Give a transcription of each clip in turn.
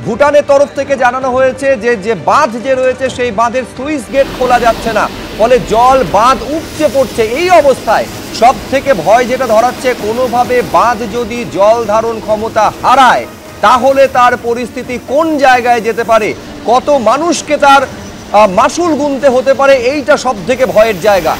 ভুটানের তরফ থেকে জানানো হয়েছে যে বাঁধ যে রয়েছে সেই বাঁধের সুইচ গেট খোলা যাচ্ছে না, ফলে জল বাঁধ উপচে পড়ছে। এই অবস্থায় সব থেকে ভয় যেটা ধরাচ্ছে, কোনোভাবে বাঁধ যদি জল ধারণ ক্ষমতা হারায় তাহলে তার পরিস্থিতি কোন জায়গায় যেতে পারে, কত মানুষকে তার মাসুল গুনতে হতে পারে, এইটা সব থেকে ভয়ের জায়গা।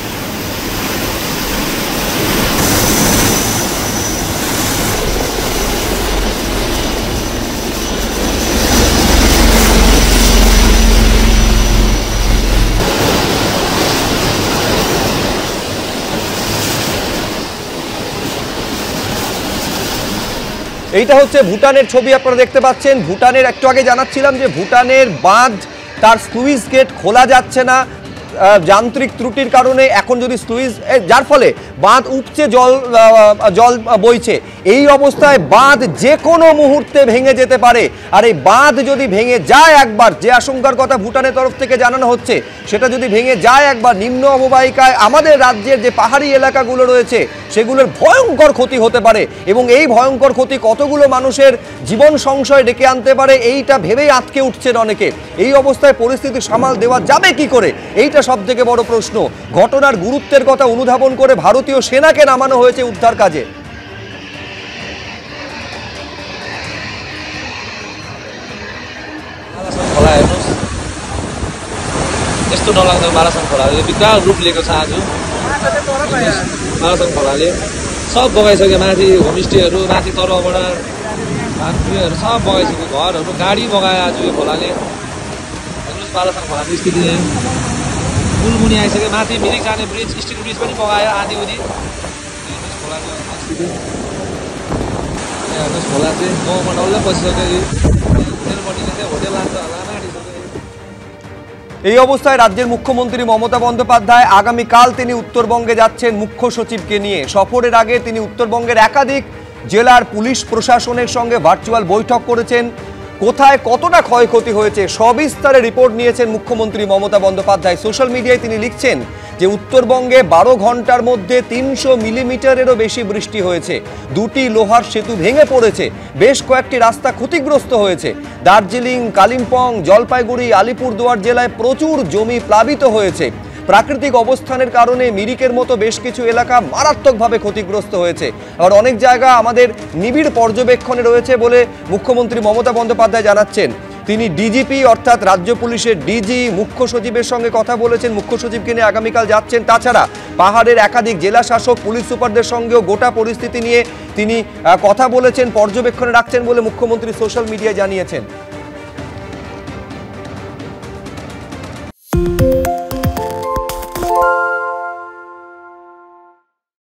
এইটা হচ্ছে ভুটানের ছবি, আপনারা দেখতে পাচ্ছেন। ভুটানের একটু আগে জানাচ্ছিলাম যে ভুটানের বাঁধ তার স্লুইস গেট খোলা যাচ্ছে না যান্ত্রিক ত্রুটির কারণে। এখন যদি স্লুইস, যার ফলে বাঁধ উপচে জল বইছে। এই অবস্থায় বাঁধ যে কোনো মুহূর্তে ভেঙে যেতে পারে। আর এই বাঁধ যদি ভেঙে যায় একবার, যে আশঙ্কার কথা ভুটানের তরফ থেকে জানানো হচ্ছে, সেটা যদি ভেঙে যায় একবার, নিম্ন অববাহিকায় আমাদের রাজ্যের যে পাহাড়ি এলাকাগুলো রয়েছে সেগুলোর ভয়ঙ্কর ক্ষতি হতে পারে। এবং এই ভয়ঙ্কর ক্ষতি কতগুলো মানুষের জীবন সংশয় ডেকে আনতে পারে, এইটা ভেবেই আটকে উঠছেন অনেকে। এই অবস্থায় পরিস্থিতি সামাল দেওয়া যাবে কি করে, এইটা সব থেকে বড় প্রশ্ন। ঘটনার গুরুত্বের কথা অনুধাবন করে ভারতীয় সেনাকে নামানো হয়েছে উদ্ধার কাজে। यस्तो नलाग्दो मारासन खोलाले विकराल रूप लिएको छ। आज मारासन खोलाले सब बगाइसक्यो, माथि होमस्टेहरू, माथि तरुवाबाट उयोहरू सब बगाइसक्यो, घरहरू गाडी बगायो आज यो खोलाले। हेर्नुहोस् मारासन खोलाको स्थिति यहाँ पुलमुनि आइसक्यो, माथि मिरिक जाने ब्रिज, स्टिल ब्रिज पनि बगायो आधी उधी। हेर्नुहोस् खोलाको स्थिति, हेर्नुहोस् खोला चाहिँ गाउँमा डल्लै पसिसक्यो। यो होटेलपट्टिले चाहिँ होटेल लान्छ होला आँटिसक्यो। এই অবস্থায় রাজ্যের মুখ্যমন্ত্রী মমতা বন্দ্যোপাধ্যায় আগামীকাল তিনি উত্তরবঙ্গে যাচ্ছেন মুখ্য সচিবকে নিয়ে। সফরের আগে তিনি উত্তরবঙ্গের একাধিক জেলার পুলিশ প্রশাসনের সঙ্গে ভার্চুয়াল বৈঠক করেছেন। কোথায় কতটা ক্ষয়ক্ষতি হয়েছে সবিস্তারে রিপোর্ট নিয়েছেন মুখ্যমন্ত্রী মমতা বন্দ্যোপাধ্যায়। সোশ্যাল মিডিয়ায় তিনি লিখছেন যে উত্তরবঙ্গে 12 ঘন্টার মধ্যে 300 মিলিমিটারেরও বেশি বৃষ্টি হয়েছে। দুটি লোহার সেতু ভেঙে পড়েছে, বেশ কয়েকটি রাস্তা ক্ষতিগ্রস্ত হয়েছে। দার্জিলিং, কালিম্পং, জলপাইগুড়ি, আলিপুরদুয়ার জেলায় প্রচুর জমি প্লাবিত হয়েছে। প্রাকৃতিক অবস্থানের কারণে মিরিকের মতো বেশ কিছু এলাকা মারাত্মকভাবে ক্ষতিগ্রস্ত হয়েছে। আর অনেক জায়গা আমাদের নিবিড় পর্যবেক্ষণে রয়েছে বলে মুখ্যমন্ত্রী মমতা বন্দ্যোপাধ্যায় জানাচ্ছেন। তিনি ডিজিপি অর্থাৎ রাজ্য পুলিশের ডিজি, মুখ্য সচিবের সঙ্গে কথা বলেছেন, মুখ্য সচিবকে নিয়ে আগামীকাল যাচ্ছেন। তাছাড়া পাহাড়ের একাধিক জেলা শাসক, পুলিশ সুপারদের সঙ্গেও গোটা পরিস্থিতি নিয়ে তিনি কথা বলেছেন, পর্যবেক্ষণে রাখছেন বলে মুখ্যমন্ত্রী সোশ্যাল মিডিয়ায় জানিয়েছেন।